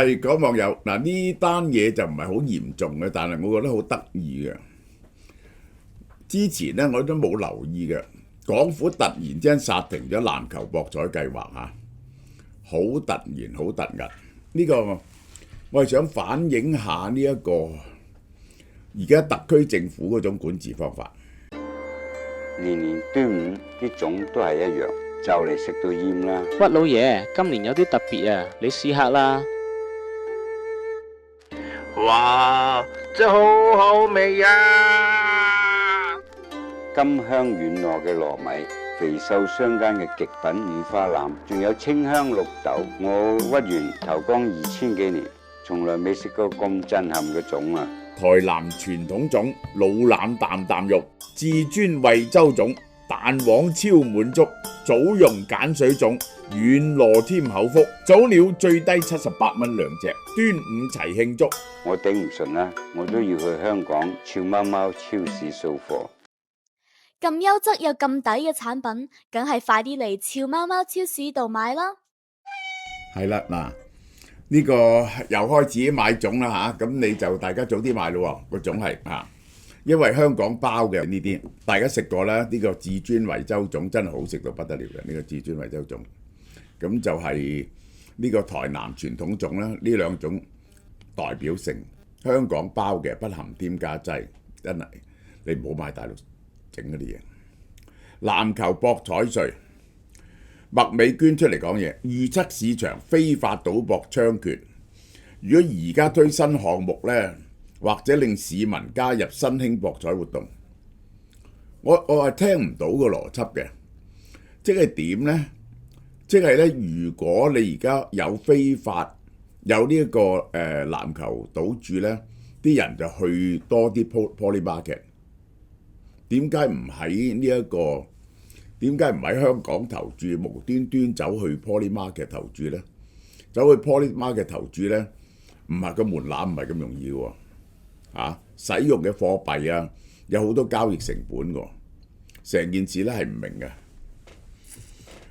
係講網友嗱，呢單嘢就唔係好嚴重嘅，但係我覺得好得意嘅。之前咧我都冇留意嘅，港府突然之間剎停咗籃球博彩計劃嚇，好突然好突兀。呢個我係想反映下呢一個而家特區政府嗰種管治方法。年年端午啲粽都係一樣，就嚟食到厭啦。屈老爺，今年有啲特別啊，你試下啦。哇，真係好好味啊！甘香軟糯嘅糯米，肥瘦相間嘅極品五花腩，仲有清香綠豆。我屈原投江2000幾年，從來未食過咁震撼嘅粽啊！台南傳統粽老腩啖啖肉，至尊惠州粽蛋黃超滿足，棗蓉鹼水粽軟糯添口福，早鳥最低78蚊兩隻，端午齊慶祝。我頂唔順啦，我都要去香港俏貓貓超市掃貨。咁優質又咁抵嘅產品，梗係快啲嚟俏貓貓超市度買啦。係啦，嗱。呢個又開始買粽啦嚇，咁你就大家早啲買咯喎，個粽係嚇，因為香港包嘅呢啲，大家食過啦，呢個至尊惠州粽真係好食到不得了嘅，呢個至尊惠州粽，咁就係呢個台南傳統粽啦，呢兩種代表性，香港包嘅不含添加劑，真係你唔好買大陸整嗰啲嘢。籃球博彩稅。麥美娟出嚟講嘢，預測市場非法賭博猖獗。如果而家推新項目呢，或者令市民加入新興博彩活動，我係聽唔到個邏輯嘅，即係點呢？即係呢，如果你而家有非法有呢一個籃球賭注呢，啲人就去多啲 Poly Market。點解唔喺呢一個？點解唔喺香港投注，無端端走去 Poly Market 投注呢？走去 Poly Market 投注呢，唔係個門檻唔係咁容易喎。使用嘅貨幣啊，有好多交易成本喎。成件事咧係唔明嘅。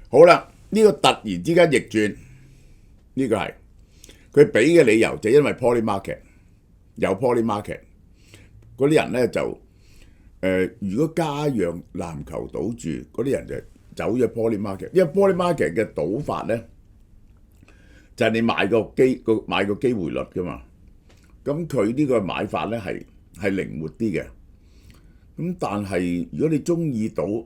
好啦，呢個突然之間逆轉，呢個係佢俾嘅理由就因為 Poly Market 有 Poly Market 嗰啲人咧就。如果加讓籃球賭注，嗰啲人就走咗 Poly Market， 因為 Poly Market 嘅賭法咧就係你買個機會率噶嘛，咁佢呢個買法咧係靈活啲嘅，咁但係如果你中意賭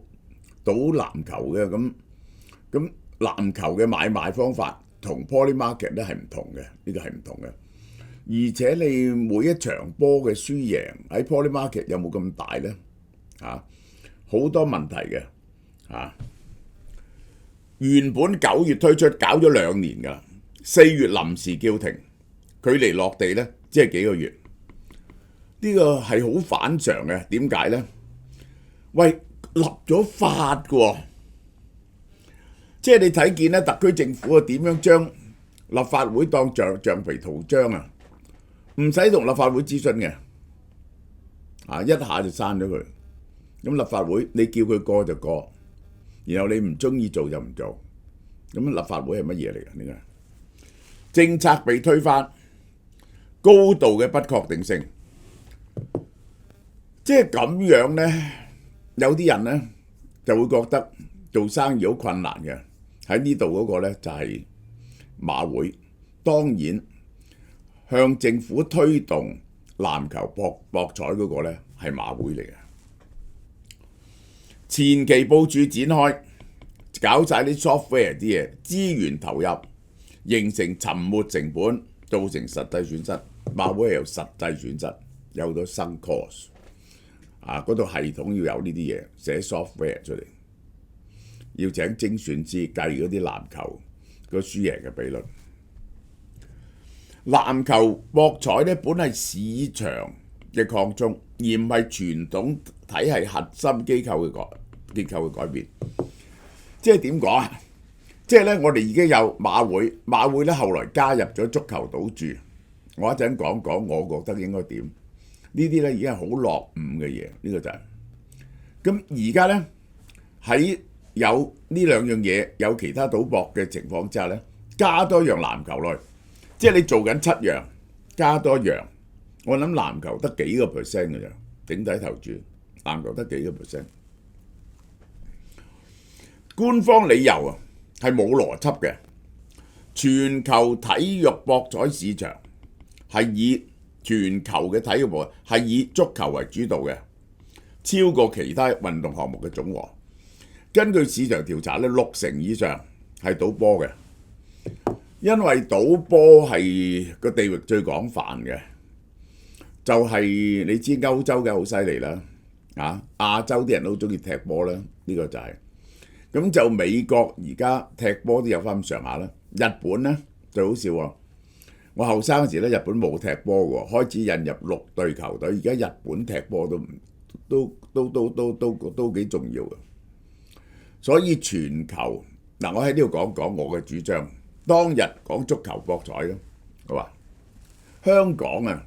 籃球嘅咁籃球嘅買賣方法同 Poly Market 咧係唔同嘅，呢個係唔同嘅。而且你每一場波嘅輸贏喺 Poly Market 有冇咁大呢？好多問題嘅原本9月推出，搞咗2年㗎，4月臨時叫停，距離落地呢，只係幾個月。呢個係好反常嘅，點解呢？喂，立咗法嘅喎，即係你睇見咧，特區政府點樣將立法會當橡皮圖章啊！唔使同立法會諮詢嘅，一下就刪咗佢。咁立法會你叫佢過就過，然後你唔中意做就唔做。咁立法會係乜嘢嚟㗎？呢個政策被推翻，高度嘅不確定性，即係咁樣呢，有啲人呢就會覺得做生意好困難嘅。喺呢度嗰個呢就係馬會，當然。向政府推動籃球博彩嗰個呢係馬會嚟嘅，前期部署展開，搞晒啲 software 啲嘢，資源投入，形成沉沒成本，造成實際損失。馬會係有實際損失，有好多新 course，嗰度系統要有呢啲嘢，寫 software 出嚟，要請精算師計嗰啲籃球個輸贏嘅比率。籃球博彩咧本係市場嘅擴充，而唔係傳統體系核心機構嘅改變。即係點講啊？即係咧，我哋已經有馬會咧後來加入咗足球賭注。我一陣講講，我覺得應該點？呢啲咧已經係好落伍嘅嘢，呢個就係。咁而家咧喺有呢兩樣嘢，有其他賭博嘅情況之下咧，加多樣籃球類。即係你做緊7樣，加多樣，我諗籃球得幾個 percent 嘅啫，頂底投注籃球得幾個 percent。官方理由啊係冇邏輯嘅，全球體育博彩市場係以全球嘅體育博彩係以足球為主導嘅，超過其他運動項目嘅總和。根據市場調查咧，60%以上係賭波嘅，因為賭波係個地域最廣泛嘅，就係你知歐洲嘅好犀利啦，亞洲啲人都好中意踢波啦，呢個就係。咁就美國而家踢波都有翻咁上下啦。日本咧最好笑喎，我後生嗰時咧日本冇踢波喎，開始引入6隊球隊，而家日本踢波都幾重要嘅。所以全球嗱，我喺呢度講講我嘅主張。當日講足球博彩咯，我話香港啊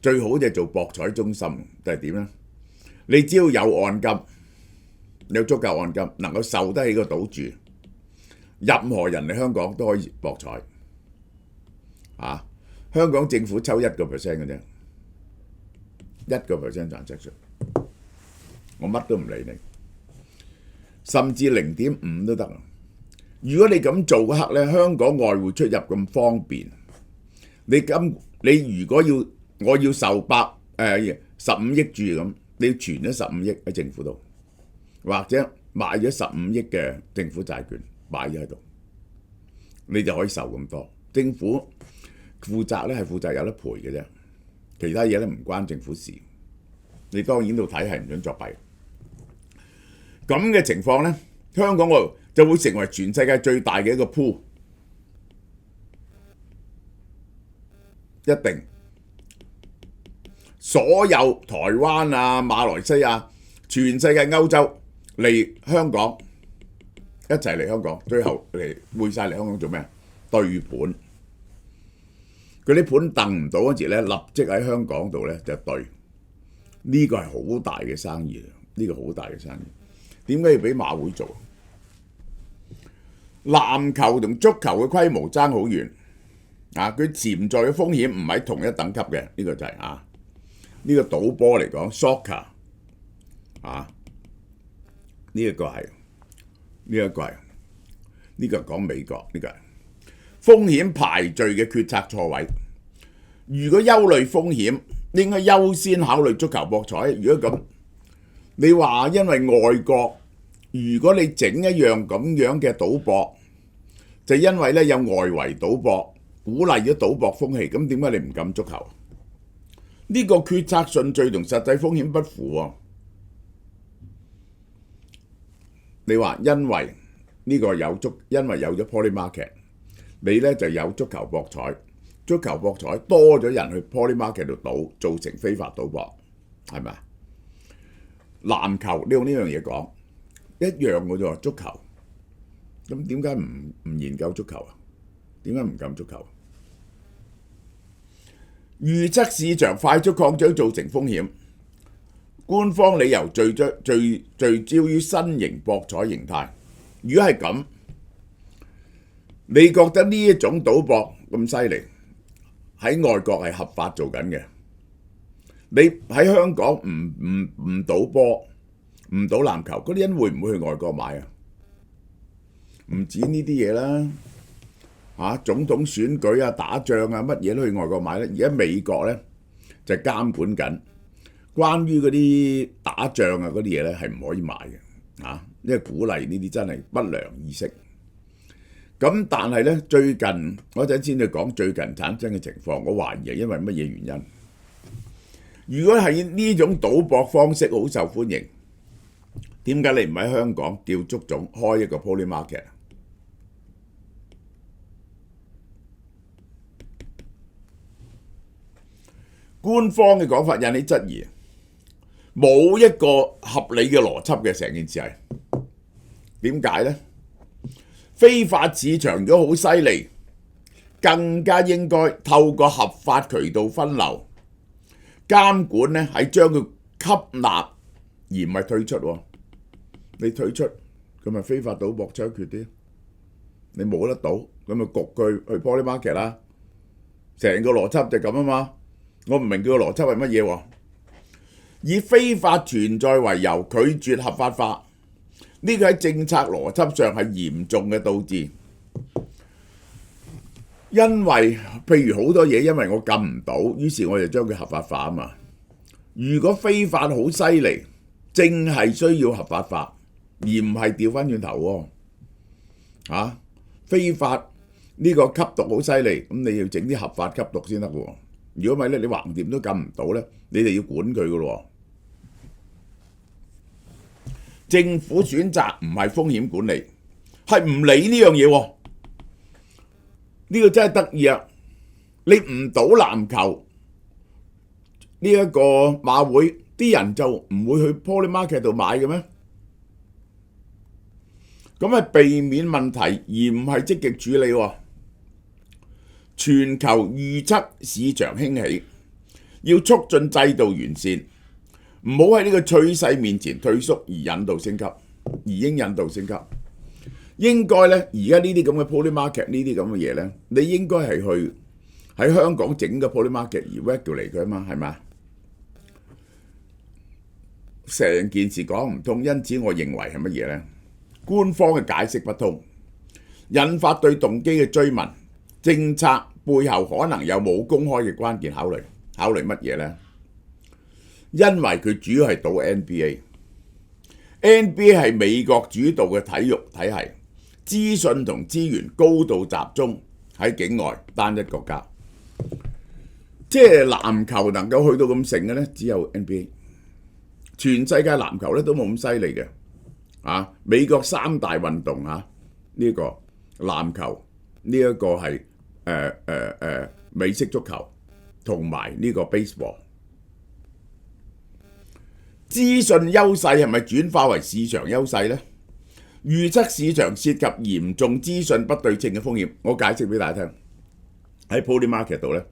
最好就係做博彩中心，就係點咧？你只要有按金。你有足夠按金，能夠受得起個賭注，任何人嚟香港都可以博彩。香港政府抽1%嘅啫，1% transaction，我乜都唔理你，甚至0.5都得。如果你咁做嗰刻咧，香港外匯出入咁方便，你如果我要受15億注咁，你要存咗15億喺政府度。或者買咗15億嘅政府債券擺咗喺度，你就可以受咁多。政府負責咧係負責有得賠嘅啫，其他嘢咧唔關政府事。你當然度睇係唔准作弊。咁嘅情況咧，香港就會成為全世界最大嘅一個pool，一定。所有台灣啊、馬來西亞、全世界歐洲。嚟香港一齊嚟香港，最後嚟匯晒嚟香港做咩？對盤，嗰啲盤掟唔到嗰時咧，立即喺香港度咧就對。呢個係好大嘅生意，呢個好大嘅生意。點解要俾馬會做？籃球同足球嘅規模爭好遠佢潛在嘅風險唔係同一等級嘅。呢個就係呢個賭波嚟講 ，soccer 呢一個係講美國，呢個係風險排序嘅決策錯位。如果憂慮風險，應該優先考慮足球博彩。如果咁，你話因為外國，如果你整一樣咁樣嘅賭博，就因為咧有外圍賭博，鼓勵咗賭博風氣，咁點解你唔禁足球？呢個決策順序同實際風險不符喎。你話因為呢個因為有咗 Poly Market， 你咧就有足球博彩，足球博彩多咗人去 Poly Market 度賭，造成非法賭博，係咪？籃球你用呢樣嘢講一樣嘅啫，足球。咁點解唔研究足球啊？點解唔禁足球？預測市場快速擴張造成風險。官方理由聚焦於新型博彩形態。如果係咁，你覺得呢一種賭博咁犀利，喺外國係合法做緊嘅？你喺香港唔賭波，唔賭籃球，嗰啲人會唔會去外國買啊？唔止呢啲嘢啦，總統選舉啊、打仗啊，乜嘢都去外國買咧。而家美國咧就監管緊。關於嗰啲打仗啊嗰啲嘢咧係唔可以賣嘅，因為鼓勵呢啲真係不良意識。咁但係咧最近我陣先去講最近產生嘅情況，我懷疑係因為乜嘢原因？如果係呢種賭博方式好受歡迎，點解你唔喺香港叫足總開一個 Poly Market？官方嘅講法引起質疑。冇一個合理嘅邏輯嘅，成件事係點解呢？非法市場如果好犀利，更加應該透過合法渠道分流監管呢，係將佢吸納而唔係退出。你退出咁咪非法賭博猖獗啲，你冇得賭咁咪焗佢去 Poly Market 啦，成個邏輯就咁啊嘛。我唔明佢個邏輯係乜嘢喎？以非法存在為由拒絕合法化，呢個喺政策邏輯上係嚴重嘅倒置。因為譬如好多嘢，因為我禁唔到，於是我就將佢合法化啊嘛。如果非法好犀利，正係需要合法化，而唔係調翻轉頭喎。非法呢個吸毒好犀利，咁你要整啲合法吸毒先得喎。如果唔係咧，你橫掂都禁唔到咧，你哋要管佢噶咯。政府選擇唔係風險管理，係唔理呢樣嘢喎。呢個真係得意啊！你唔賭籃球呢一個馬會，啲人就唔會去 Polymarket 度買嘅咩？咁係避免問題，而唔係積極處理喎。全球預測市場興起，要促進制度完善，唔好喺呢個趨勢面前退縮而引導升級，而應引導升級。應該咧，而家呢啲咁嘅 Polymarket 呢啲咁嘅嘢咧，你應該係去喺香港整個 Polymarket 而 regulate 佢啊嘛，係咪？成件事講唔通，因此我認為係乜嘢咧？官方嘅解釋不通，引發對動機嘅追問。政策背後可能有冇公開嘅關鍵考慮？考慮乜嘢呢？因為佢主要係賭 NBA 係美國主導嘅體育體系，資訊同資源高度集中喺境外單一國家。即係籃球能夠去到咁盛嘅呢，只有 NBA。全世界籃球咧都冇咁犀利嘅。美國三大運動呢個籃球，呢一個係美式足球同埋呢個 baseball。資訊優勢係咪轉化為市場優勢呢？預測市場涉及嚴重資訊不對稱嘅風險。我解釋俾大家聽。喺 Polymarket 度呢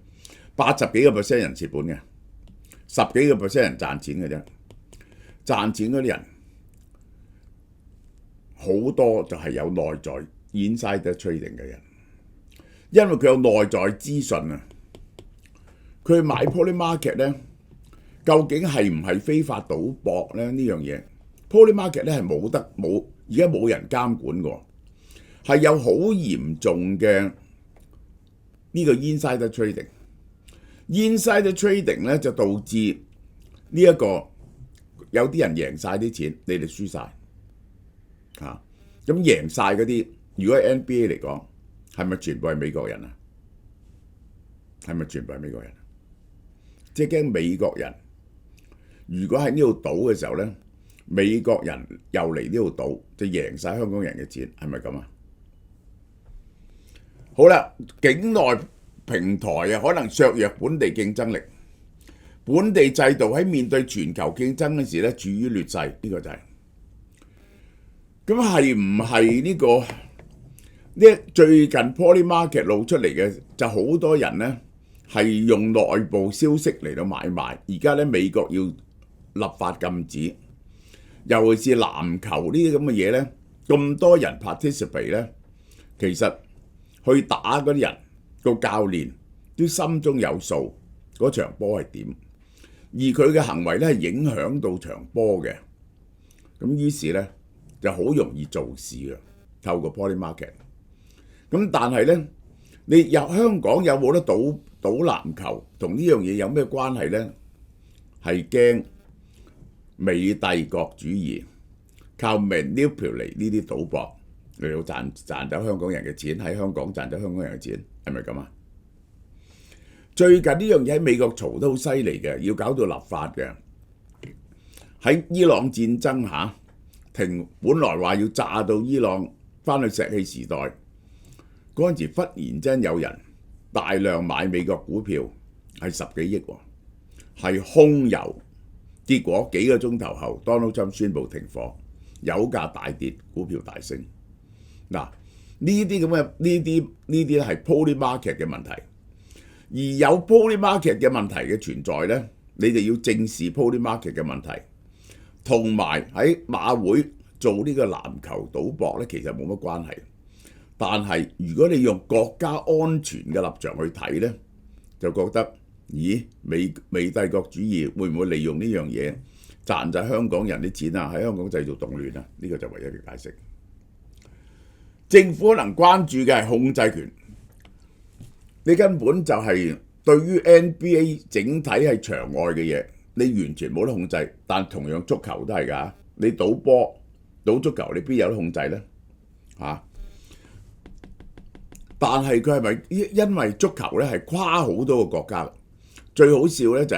，80幾個%人蝕本嘅，10幾個%人賺錢嘅啫。賺錢嗰啲人好多就係有內在 insider trading 嘅人。因為佢有內在資訊啊，佢買 Polymarket 咧，究竟係唔係非法賭博咧？呢樣嘢 Polymarket 咧係冇，而家冇人監管嘅，係有好嚴重嘅呢個 insider trading。insider trading 咧就導致呢一個有啲人贏晒啲錢，你哋輸晒咁贏晒嗰啲，如果係 NBA 嚟講。係咪全部係美國人啊？係咪全部係美國人？即係驚美國人如果喺呢度賭嘅時候咧，美國人又嚟呢度賭，就贏晒香港人嘅錢，係咪咁啊？好啦，境內平台可能削弱本地競爭力，本地制度喺面對全球競爭嗰時咧，處於劣勢，呢個就係。咁係唔係呢個？最近 Polymarket 露出嚟嘅就好多人呢係用內部消息嚟到買賣，而家咧美國要立法禁止，尤其是籃球呢啲咁嘅嘢呢，咁多人 participate 呢，其實去打嗰啲人個教練都心中有數，嗰場波係點，而佢嘅行為呢係影響到場波嘅，咁於是呢就好容易做事嘅，透過 Polymarket。咁但係咧，你入香港有冇得賭籃球？同呢樣嘢有咩關係咧？係驚美帝國主義，靠 manipulate 呢啲賭博嚟到賺走香港人嘅錢，喺香港賺走香港人嘅錢，係咪咁啊？最近呢樣嘢喺美國嘈得好犀利嘅，要搞到立法嘅。喺伊朗戰爭停，本來話要炸到伊朗翻去石器時代。嗰陣時忽然間有人大量買美國股票，係10幾億喎，係空油。結果幾個鐘頭後 ，Donald Trump 宣布停火，油價大跌，股票大升。嗱，呢啲係 Polymarket 嘅問題。而有 Polymarket 嘅問題嘅存在呢，你哋要正視 Polymarket 嘅問題，同埋喺馬會做呢個籃球賭博呢，其實冇乜關係。但係如果你用國家安全嘅立場去睇呢，就覺得，咦，美帝國主義會唔會利用呢樣嘢賺晒香港人啲錢啊？喺香港製造動亂啊？呢個就唯一嘅解釋。政府可能關注嘅係控制權，你根本就係對於 NBA 整體係場外嘅嘢，你完全冇得控制。但同樣足球都係㗎，你賭波、賭足球，你邊有得控制呢？但係佢係咪因為足球咧係跨好多個國家？最好笑咧就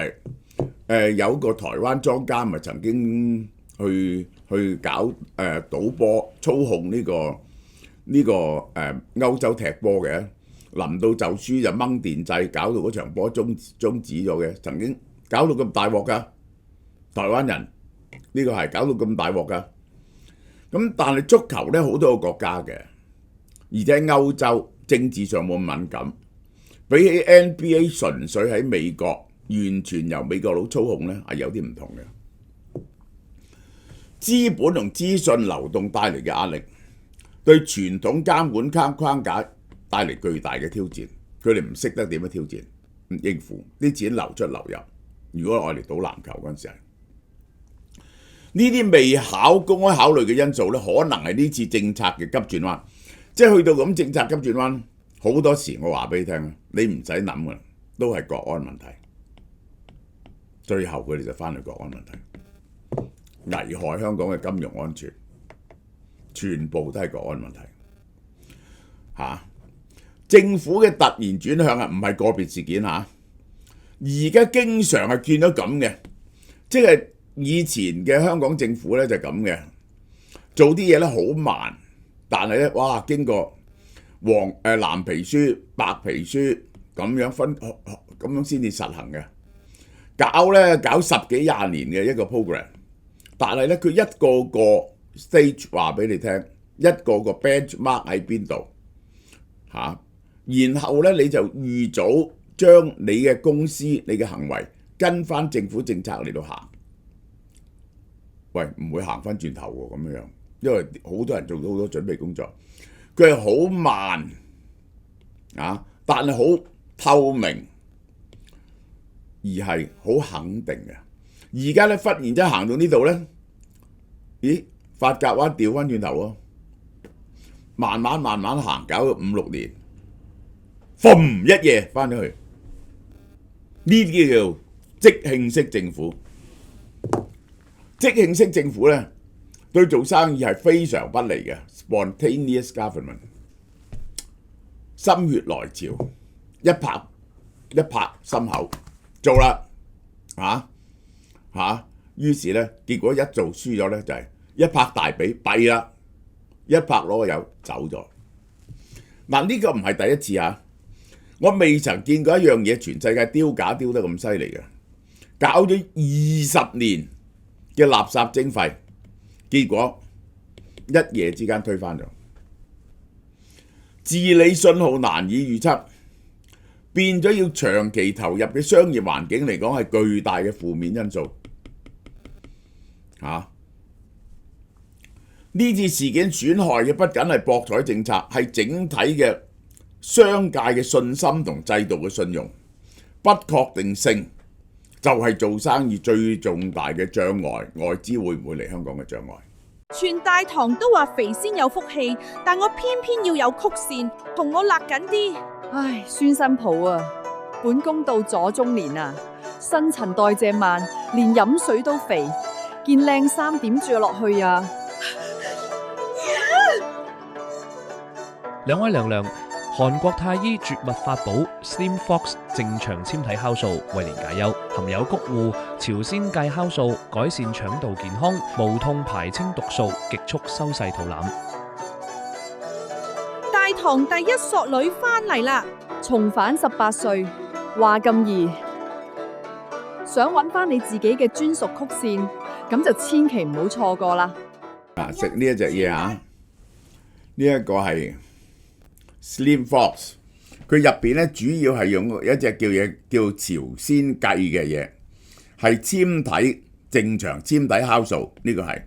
係有個台灣莊家咪曾經去搞賭波，操控呢個歐洲踢波嘅，臨到就輸就掹電掣，搞到嗰場波終止咗嘅，曾經搞到咁大鑊㗎，台灣人呢個係搞到咁大鑊㗎。咁但係足球咧好多個國家嘅，而且歐洲政治上冇咁敏感，比起 NBA 純粹喺美國完全由美國佬操控咧，係有啲唔同嘅。資本同資訊流動帶嚟嘅壓力，對傳統監管框架帶嚟巨大嘅挑戰。佢哋唔識得點樣挑戰，唔應付啲錢流出流入。如果我哋賭籃球嗰陣時，呢啲未公開考慮嘅因素咧，可能係呢次政策嘅急轉彎。即係去到咁政策急轉彎，好多時我話俾你聽，你唔使諗㗎，都係國安問題。最後佢哋就翻去國安問題，危害香港嘅金融安全，全部都係國安問題。政府嘅突然轉向唔係個別事件嚇，而家經常係見到咁嘅，即係以前嘅香港政府咧就咁嘅，做啲嘢咧好慢。但係咧，哇！經過藍皮書、白皮書咁樣咁樣先至實行嘅，搞10幾20年嘅一個 program。但係咧，佢一個個 stage 話俾你聽，一個個 benchmark 喺邊度然後咧你就預早將你嘅公司、你嘅行為跟翻政府政策嚟到行。喂，唔會行翻轉頭喎咁樣。因為好多人做咗好多準備工作，佢係好慢但係好透明，而係好肯定嘅。而家咧忽然之間行到呢度咧，咦？法甲灣調翻轉頭喎，慢慢行，搞咗5-6年，嘣一夜翻咗去。呢啲叫即興式政府。即興式政府咧，對做生意係非常不利嘅 ，spontaneous government， 心血來潮，一拍心口做啦，於是咧結果一做輸咗咧就係一拍大髀弊啦，一拍攞個油走咗。嗱，呢個唔係第一次我未曾見過一樣嘢全世界丟架丟得咁犀利嘅，搞咗20年嘅垃圾徵費。結果一夜之間推翻咗，治理信號難以預測，變咗要長期投入嘅商業環境嚟講係巨大嘅負面因素。呢次事件損害嘅不僅係博彩政策，係整體嘅商界嘅信心同制度嘅信用。不確定性就係做生意最重大嘅障礙，外資會唔會嚟香港嘅障礙？全大堂都話肥先有福氣，但我偏偏要有曲線，同我勒緊啲。唉，孫新抱啊，本宮到咗中年啊，新陳代謝慢，連飲水都肥，件靚衫點着落去啊？兩位娘娘，韓國太醫絕密法寶 Slim Fox 正常纖體酵素為年解憂，含有谷護、朝鮮芥酵素，改善腸道健康，無痛排清毒素，極速收細肚腩。大堂第一索女翻嚟啦，重返18歲，話咁易，想揾翻你自己嘅專屬曲線，咁就千祈唔好錯過啦。食呢一隻嘢呢一個係 Slim Fox， 佢入邊咧主要係用一隻叫朝鮮薊嘅嘢，係纖體正常纖體酵素，呢個係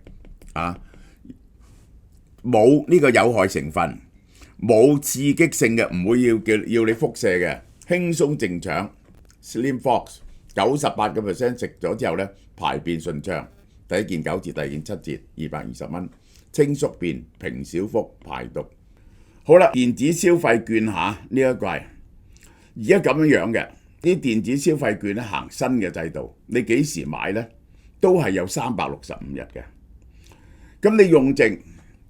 冇呢個有害成分，冇刺激性嘅，唔會要你輻射嘅，輕鬆靜腸， Slim Fox 98% 食咗之後咧排便順暢，第一件9折，第二件7折，220蚊。清宿便、平小腹、排毒。好啦，電子消費券呢一個係而家咁樣嘅，啲電子消費券咧行新嘅制度，你幾時買咧都係有365日嘅。咁你用剩，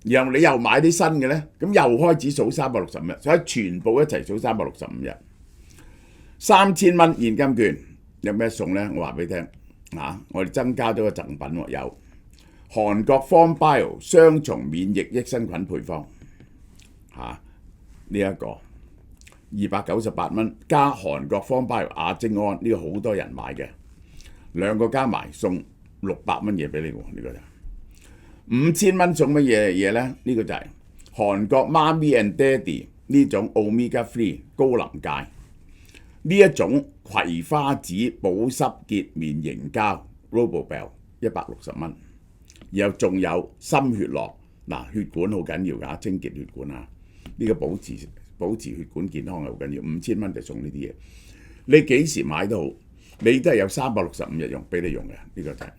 然後你又買啲新嘅咧，咁又開始數365日，所以全部一齊數365日。3000蚊現金券有咩送咧？我話俾你聽我哋增加咗個贈品喎，有韓國 FormBio 雙重免疫益生菌配方呢一個298蚊，加韓國 FormBio 亞精胺，呢個好多人買嘅，兩個加埋送600蚊嘢俾你喎，呢個就5000蚊送乜嘢咧？呢個就係韓國媽咪 and Daddy 呢種 Omega 3高能芥，呢一種葵花籽保濕潔面凝膠 Robobel 160蚊，然後仲有心血樂血管好緊要㗎，清潔血管呢個保持血管健康係好緊要，5000蚊就送呢啲嘢，你幾時買都好，你都係有365日用俾你用嘅，呢個就係